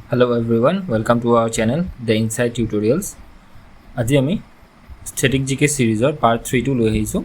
Hello everyone, welcome to our channel, The Inside Tutorials. আজি আমি staticgk series part 3 to লৈ আহিছো.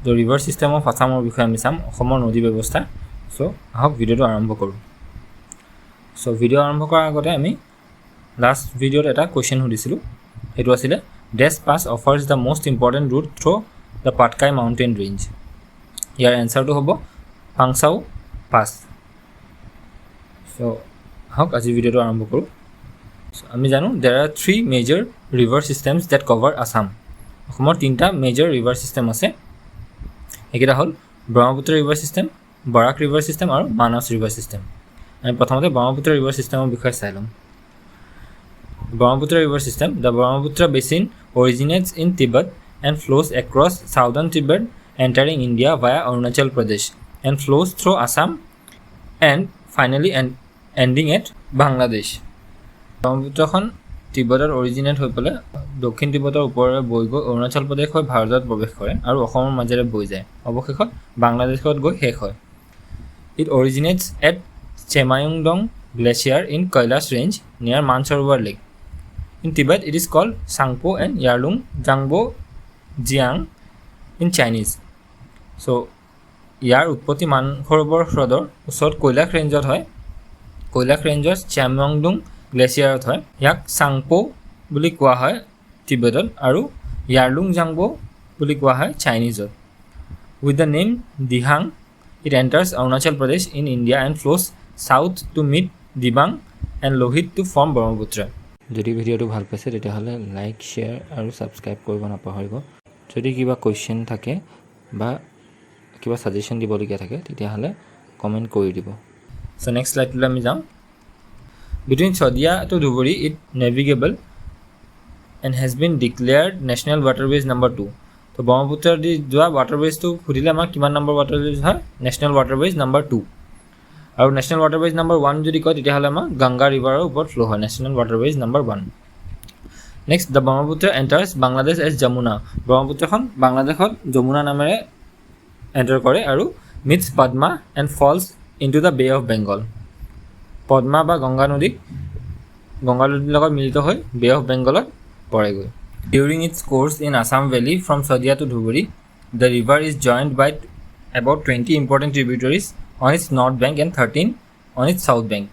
The River System of Assam বিষয়ে আমি চাম অসমৰ নদী ব্যৱস্থা. So আহক ভিডিওটো আৰম্ভ কৰো. So ভিডিও আৰম্ভ কৰাৰ আগতে আমি last ভিডিওত এটা কোৱেশ্চন সুধিছিলো. হেতু আছিল This pass offers the most important route through the Patkai mountain range. ইয়াৰ এনসাৰটো হ'ব Pangsau Pass. So Hok আজি ভিডিওটো আৰম্ভ কৰো আমি জানো there are three major river systems that cover Assam অসমৰ তিনটা major river system আছে একেটা হল Brahmaputra river system Barak river system আৰু Manas river system আমি প্ৰথমতে Brahmaputra river system ৰ বিষয়ে চাই লম Brahmaputra river system the Brahmaputra basin originates in Tibet and flows across southern Tibet entering India via Arunachal Pradesh and flows through Assam and finally ending at Bangladesh. ব্ৰহ্মপুত্ৰখন তিব্বতৰ originate হৈ পলে দক্ষিণ তিব্বতৰ ওপৰেৰে বৈ গৈ অৰুণাচল প্ৰদেশ হৈ ভাৰতত প্ৰৱেশ কৰে আৰু অসমৰ মাজেৰে বৈ যায় অৱশেষত বাংলাদেশত গৈ শেষ হয় It originates at Chemayungdong Glacier in Kailash Range near Mansarovar Lake. In Tibet it is called Sangpo and Yarlung Jangbo Jiang in Chinese. So ইয়াৰ উৎপত্তি মানসৰোবৰ হ্ৰদৰ ওচৰত কৈলাশ ৰেঞ্জত হয় কৈলাশ ৰেঞ্জৰ চেময়ংডুং গ্লেচিয়াৰত হয় ইয়াক সাংপো বুলি কোৱা হয় তিব্বতত আৰু ইয়াৰলুং জাংবো বুলি কোৱা হয় চাইনিজত with the name Dihang it enters Arunachal Pradesh in India and flows south to meet Dibang and Lohit to form Brahmaputra যদি ভিডিওটো ভাল পাইছে তেতিয়াহলে লাইক শেয়াৰ আৰু সাবস্ক্ৰাইব কৰিব নাপাহৰিব যদি কিবা কোৱেশ্চন থাকে বা কিবা সাজেশন দিবলগীয়া থাকে তেতিয়াহলে কমেন্ট কৰি দিব So next slide to আমি যাম Between Sodia to Dhuburi it navigable and has been declared national waterways number 2 তো ব্ৰহ্মপুত্ৰৰ দি যোৱা waterways to খুদিলে আমাৰ কিমান নম্বৰ waterways হয় national waterways number 2 আৰু national waterways number 1 যদি কয় তেতিয়াহলে আমাৰ গংগা ৰিভাৰৰ ওপৰত ফ্লো হয় national waterways number 1 Next the Brahmaputra enters Bangladesh as Jamuna ব্ৰহ্মপুত্ৰখন বাংলাদেশত যমুনা নামেৰে এন্টাৰ কৰে আৰু meets Padma and falls into the Bay of Bengal. Padma বা গংগা নদীৰ লগত মিলিত হৈ Bay of Bengal পৰেগৈ During its course in Assam Valley from Sodia to Dhuburi, the river is joined by about 20 important tributaries on its north bank and 13 on its south bank.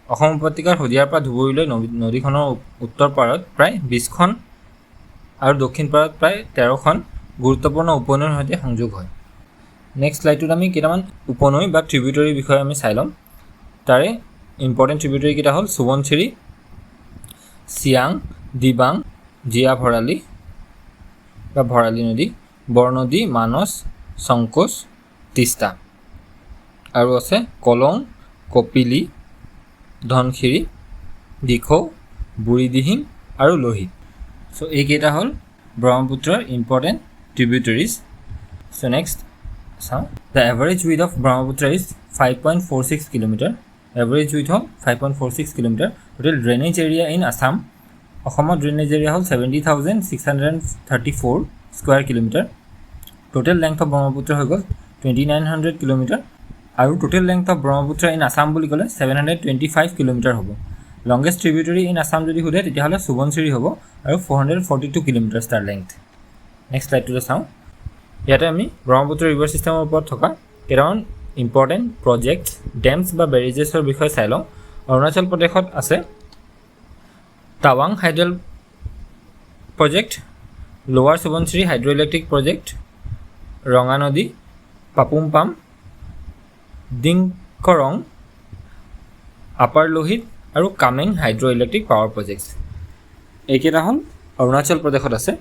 Assam উপত্যকাৰ শদিয়াৰ পৰা ধুবুৰীলৈ নদীখনৰ উত্তৰ পাৰত প্ৰায় 20খন আৰু দক্ষিণ পাৰত প্ৰায় 13খন গুৰুত্বপূৰ্ণ উপনৈৰ সৈতে সংযোগ হয় Next slide to আমি কেটামান উপনৈ বা tributary বিষয়ে আমি চাই লম তাৰে important tributary কেটা হল সুবনচিৰি সিয়াং দিবাং জিয়া ভৰালি বা ভৰালি নদী বৰনদী মানস সংকোচ তিস্তা আৰু আছে কলং কপিলি ধনখিৰি দিখৌ বুঢ়ীদিহিং আৰু লোহিত so এই কেটা হল ব্ৰহ্মপুত্ৰৰ important tributaries so next So, the average width of Brahmaputra is 5.46 km. Average width of 5.46 km. Total drainage area in Assam. Assam drainage area is 70,634 square kilometer. Total length of Brahmaputra is 2,900 km. And total length of Brahmaputra in Assam is 725 km. Longest tributary in Assam is Subansiri and 442 km length. Next slide to the sound. ইয়াতে আমি Brahmaputra river সিস্টেমৰ ওপৰত থকা কেইটামান important projects ডেমছ বা বেৰেজেছৰ বিষয়ে চাই লওঁ অৰুণাচল প্ৰদেশত আছে টাৱাং হাইড্ৰল প্ৰজেক্ট লোৱাৰ সুবনচিৰি হাইড্ৰ ইলেক্ট্ৰিক প্ৰজেক্ট ৰঙা নদী পাপুমপাম ডিংকৰং আপাৰ লোহিত আৰু কামেং হাইড্ৰ ইলেক্ট্ৰিক পাৱাৰ প্ৰজেক্টছ এইকেইটা হ'ল অৰুণাচল প্ৰদেশত আছে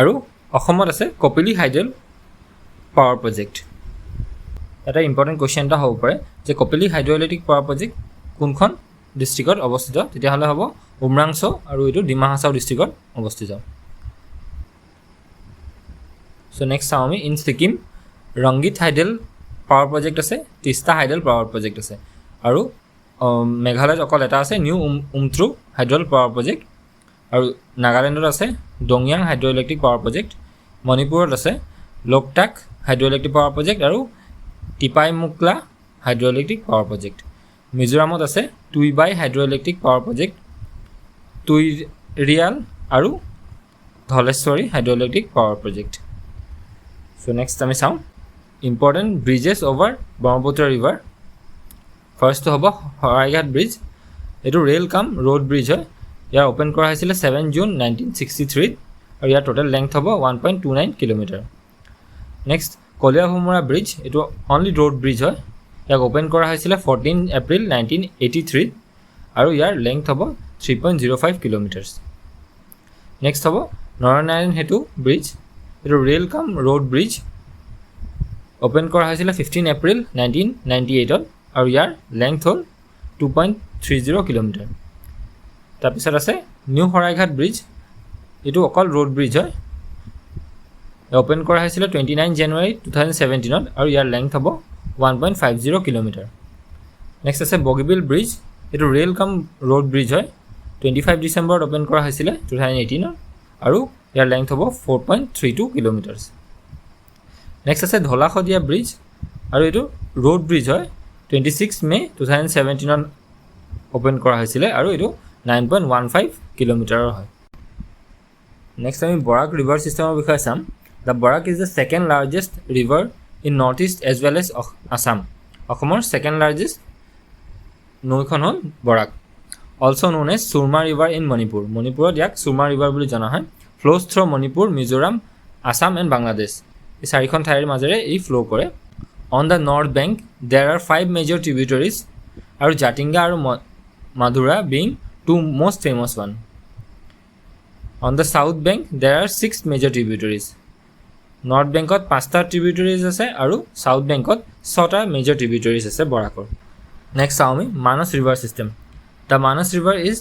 আৰু অসমত আছে কপিলি হাইড্ৰল পাৱাৰ প্ৰজেক্ট এটা ইম্পৰ্টেন্ট কোৱেশ্চন এটা হ'ব পাৰে যে কপিলি হাইড্ৰ ইলেক্ট্ৰিক পাৱাৰ প্ৰজেক্ট কোনখন ডিস্ট্ৰিক্টত অৱস্থিত তেতিয়াহলে হ'ব উমৰাংচো আৰু এটো ডিমা হাছাও ডিস্ট্ৰিক্টত অৱস্থিত সো নেক্সট চাওঁ আমি ইন সিকিম ৰংগিত হাইড্ৰল পাৱাৰ প্ৰজেক্ট আছে তিস্তা হাইড্ৰল পাৱাৰ প্ৰজেক্ট আছে আৰু মেঘালয়ত অকল এটা আছে new Umtru hydel power project আৰু নাগালেণ্ডত আছে Doyang hydro electric power project মণিপুৰত আছে Loktak hydro electric power project আৰু টিপাই মুকলা হাইড্ৰ ইলেক্ট্ৰিক পাৱাৰ প্ৰজেক্ট মিজোৰামত আছে Tuivai hydroelectric power project, Tuirial আৰু Dhaleswari hydroelectric power project. So' next আমি চাওঁ important bridges over Brahmaputra river. ফাৰ্ষ্টটো হ'ব শৰাইঘাট ব্ৰিজ। এইটো ৰেল কাম ৰোড ব্ৰিজ হয়। ইয়াৰ অ'পেন কৰা হৈছিলে 7 জুন 1963 আৰু ইয়াৰ টোটেল লেংথ হ'ব 1.29 কিলোমিটাৰ। নেক্সট কলীয়াভোমোৰা ব্ৰিজ, এইটো অনলি ৰোড ব্ৰিজ হয়। ইয়াক অ'পেন কৰা হৈছিলে 14 এপ্ৰিল 1983 আৰু ইয়াৰ লেংথ হ'ব 3.05 কিলোমিটাৰ্ছ। নেক্সট হ'ব নৰনাৰায়ণ সেতু ব্ৰিজ, এইটো rail cum road bridge. Open কৰা হৈছিলে 15 এপ্ৰিল 1998 আৰু ইয়াৰ লেংথ হ'ল 2.30 কিলোমিটাৰ। তাৰপিছত আছে নিউ শৰাইঘাট ব্ৰিজ, এইটো অকল ৰোড ব্ৰিজ হয়। অ'পেন কৰা হৈছিলে 29 জানুৱাৰী 2017 আৰু ইয়াৰ লেংথ হ'ব 1.50 কিলোমিটাৰ। নেক্সট আছে বগীবিল ব্ৰিজ, এইটো ৰেল কাম ৰোড ব্ৰিজ হয়। 25 ডিচেম্বৰত অ'পেন কৰা হৈছিলে 2018 আৰু ইয়াৰ লেংথ হ'ব 4.32 কিলোমিটাৰ্ছ। নেক্সট আছে ধলা শদিয়া ব্ৰিজ আৰু এইটো ৰোড ব্ৰিজ হয়। 26 মে 2017 অ'পেন কৰা হৈছিলে আৰু এইটো 9.15 কিলোমিটাৰৰ হয়। নেক্সট আমি বৰাক ৰিভাৰ ছিষ্টেমৰ বিষয়ে চাম। The Barak is the second largest river in north east as well as Assam. অসমৰ ছেকেণ্ড লাৰ্জেষ্ট নৈখন হ'ল Barak. Also' known as Surma river in Manipur. মণিপুৰত ইয়াক সুৰমা ৰিভাৰ বুলি জনা হয়। Flows through' Manipur, Mizoram, Assam and Bangladesh. এই চাৰিখন ঠাইৰ মাজেৰে ই ফ্ল' কৰে। On the north bank there are 5 major tributaries আৰু জাতিংগা আৰু Madhura being two most famous one. On the south bank there R 6 major ট্ৰিবিউটৰিজ। North বেংকত 5টা ট্ৰিবিউটৰিজ আছে আৰু চাউথ বেংকত 6টা মেজৰ ট্ৰিবিউটৰিজ আছে বৰাকৰ। নেক্সট চাওঁ আমি Manas river system. The Manas river is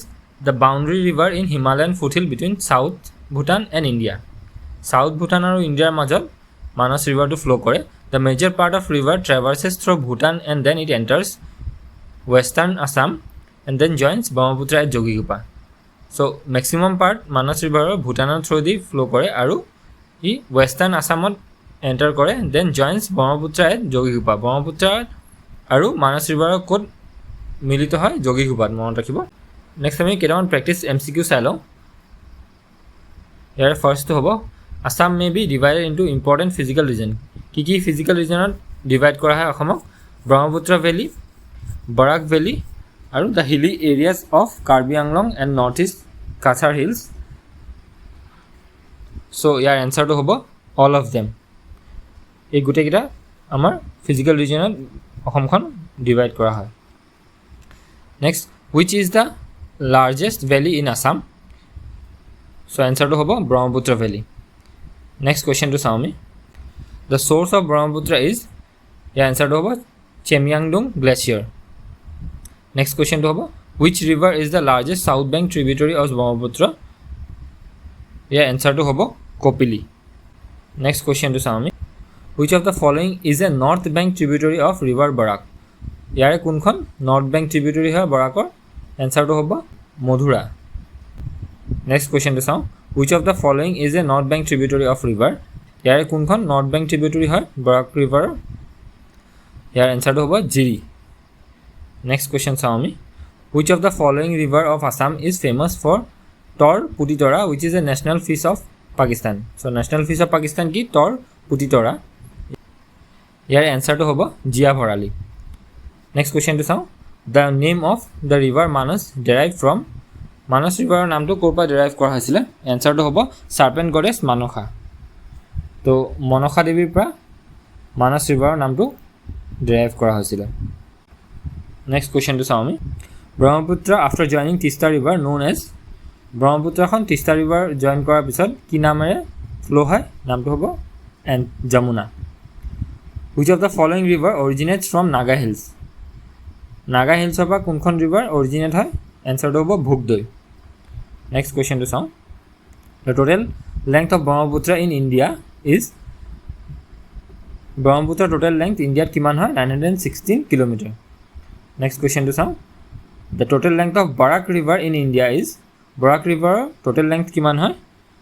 the boundary river in Himalayan foothill between south Bhutan and India. South Bhutan আৰু ইণ্ডিয়াৰ মাজত মানস ৰিভাৰটো ফ্ল' কৰে। The major part of river traverses through' Bhutan and then it enters western Assam and then joins Brahmaputra at Jogighopa. So' maximum part Manas ৰিভাৰৰ ভূটানৰ through' the flow' কৰে আৰু ই ৱেষ্টাৰ্ণ আছামত এণ্টাৰ কৰে, then joins Brahmaputra at Jogighopa. Brahmaputra আৰু মানস ৰিভাৰৰ ক'ত মিলিত হয়? যোগীঘোপাত, মনত ৰাখিব। নেক্সট আমি কেইটামান প্ৰেক্টিছ MCQ চাই লওঁ। ইয়াৰ ফাৰ্ষ্টটো হ'ব Assam may be divided into important physical region. কি কি ফিজিকেল ৰিজনত ডিভাইড কৰা হয় অসমক? ব্ৰহ্মপুত্ৰ ভেলী, বৰাক ভেলী আৰু the hilly areas of Karbi Anglong and north east Cachar hills. So' ইয়াৰ এনচাৰটো হ'ব অল অফ দেম। এই গোটেইকেইটা আমাৰ ফিজিকেল ৰিজনত অসমখন ডিভাইড কৰা হয়। Next which is the largest valley in Assam? So' এনচাৰটো হ'ব ব্ৰহ্মপুত্ৰ ভেলী। নেক্সট কুৱেশ্যনটো চাওঁ আমি। The source of Brahmaputra is, ইয়াৰ এনচাৰটো হ'ব চেমিয়াংডুং গ্লেচিয়াৰ। নেক্সট কুৱেশ্যনটো হ'ব which river is the largest south bank tributary of Brahmaputra? ইয়াৰ এনচাৰটো হ'ব কপিলি। নেক্সট কুৱেশ্যনটো চাওঁ আমি। Which of the following is a north bank tributary of river Barak? ইয়াৰে কোনখন নৰ্থ বেংক ট্ৰিবিউটৰী হয় বৰাকৰ? এনচাৰটো হ'ব মধুৰা। নেক্সট কুৱেশ্যনটো চাওঁ। Which of the following is a north bank tributary of river? ইয়াৰে কোনখন নৰ্থ বেংক ট্ৰিবিউটৰী হয় বৰাক ৰিভাৰৰ? ইয়াৰ এনচাৰটো হ'ব জিৰি। নেক্সট কুৱেশ্যন চাওঁ আমি। Which of the following river of Assam is famous for Tor putitora which is a national fish of Pakistan? So' national fish of Pakistan কি? Tor পুতিতৰা। ইয়াৰ এনচাৰটো হ'ব জিয়া ভৰালি। নেক্সট কুৱেশ্যনটো চাওঁ। The name of the river Manas derive from? Manas ৰিভাৰৰ নামটো ক'ৰ পৰা ডেৰাইভ কৰা হৈছিলে? এনচাৰটো হ'ব চাৰ্পেণ্ট গডেছ মানসা। তো মনসা দেৱীৰ পৰা মানস ৰিভাৰৰ নামটো ডেৰাইভ কৰা হৈছিলে। নেক্সট কুৱেশ্যনটো চাওঁ আমি। Brahmaputra after joining Teesta river known as? ব্ৰহ্মপুত্ৰখন তিষ্টা ৰিভাৰ জইন কৰাৰ পিছত কি নামেৰে ফ্ল' হয়? নামটো হ'ব Jamuna. Which of the following river originates from Naga hills? Naga হিলছৰ পৰা কোনখন ৰিভাৰ অৰিজিনেট হয়? এনচাৰটো হ'ব ভোগদৈ। নেক্সট কুৱেশ্যনটো চাওঁ। The total length of Brahmaputra in India is? ব্ৰহ্মপুত্ৰৰ টোটেল লেংথ ইণ্ডিয়াত কিমান হয়? 916 কিলোমিটাৰ। নেক্সট কুৱেশ্যনটো চাওঁ। The total length of Barak river in India is? Barak ৰিভাৰৰ টোটেল লেংথ কিমান হয়?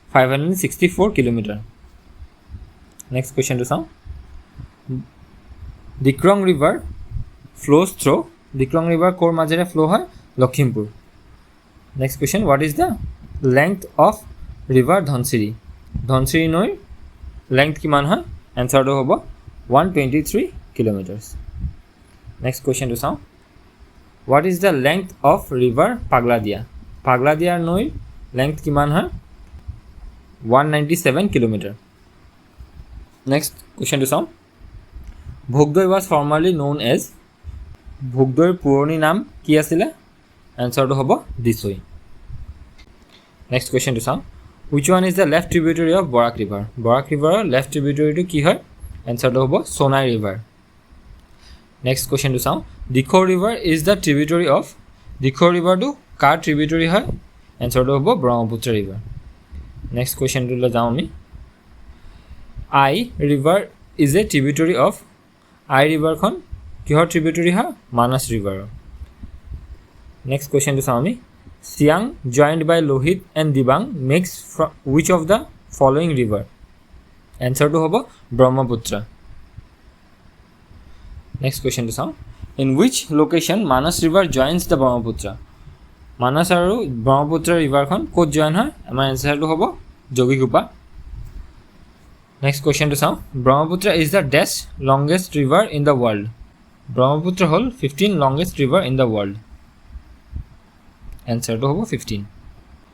564 কিলোমিটাৰ। নেক্সট কুৱেশ্যনটো চাওঁ। Dikrong river flows through' Dikrong River কৰ মাজেৰে ফ্লো হয় Lakhimpur next question what is the length of river Dhansiri Dhansiri নৈৰ লেংথ কিমান হয় এনসাৰটো হ'ব 123 কিলোমিটাৰছ নেক্সট কোৱেশ্চনটো চাওঁ what is the length of river Pagladiya নৈৰ লেংথ কিমান হয় 197 কিলোমিটাৰ নেক্সট কোৱেশ্চনটো চাওঁ Bhogdoi was formerly known as ভোগদৈৰ পুৰণি নাম কি আছিল এনসাৰটো হ'ব দিছৈ নেক্সট কোৱেশ্চনটো চাওঁ which one is the left tributary of Barak River Barak River left tributary to কি হয় এনসাৰটো হ'ব Sonai River next question to চাওঁ Dikhor River is the tributary of Dikhor River to car tributary হয় এনসাৰটো হ'ব Brahmaputra River next question to লৈ যাওঁ আমি I River is a tributary of I River খন কিহৰ tributary হয় Manas River next question to চাওঁ আমি Siang joined by Lohit and Dibang makes from which of the following river answer to hobo Brahmaputra next question to sound in which location Manas River joins the Brahmaputra Manas aru Brahmaputra river khon kot join hoy amar answer to hobo Jogigupa next question to sound Brahmaputra is the dash longest river in the world Brahmaputra hol 15 longest river in the world answer to hobo 15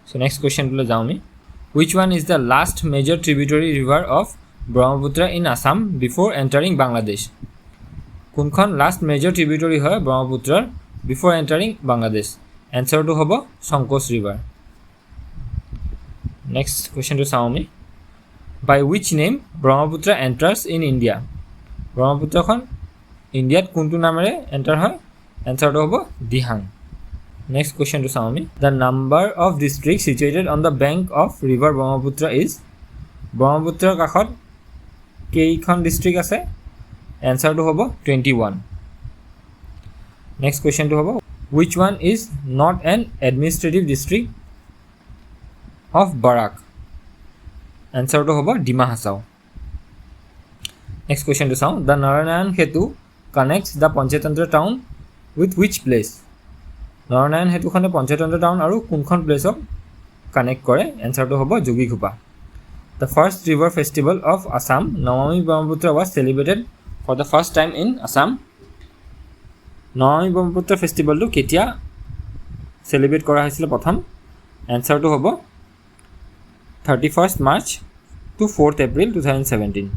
so next question to le jaumi which one is the last major tributary river of Brahmaputra in Assam before entering Bangladesh kunkhon last major tributary hoy Brahmaputra before entering Bangladesh answer to hobo Sankos River next question to jaumi by which name Brahmaputra enters in India Brahmaputra khon India kuntu namere enter hoy answer to hobo Dihang next question to Swami the number of districts situated on the bank of river Brahmaputra is Brahmaputra kakhot keikhon district ase answer to hobo 21 next question to hobo which one is not an administrative district of Barak answer to hobo Dima Hasao next question to sound the Naranarayan Setu connects the Pancharatna town with which place Naranarayan Setu khone Pancharatna town aru kunkhon place of connect kore answer to hobo Jogigupa the first river festival of Assam Namami Brahmaputra was celebrated for the first time in Assam Namami Brahmaputra festival to ketia celebrate kora hoisile prothom answer to hobo 31st March to 4th April 2017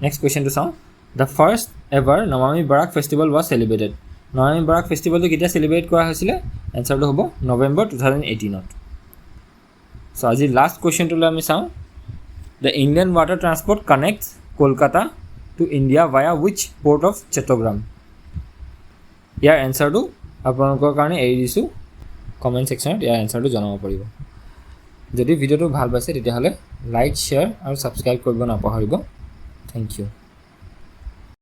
next question to sound the first ever Namami Barak festival was celebrated Namami Barak festival to ketia celebrate kora hoisile answer to hobo November 2018 ot so aji last question to ami saw the Indian water transport connects Kolkata to India via which port of Chattogram year answer to আপোনালোকৰ কাৰণে এৰি দিছো comment section year answer to জনাব পাৰিব যদি ভিডিওটো ভাল পাইছে তেতিয়া হলে লাইক শেয়াৰ আৰু সাবস্ক্ৰাইব কৰিব নাপাহৰিব thank you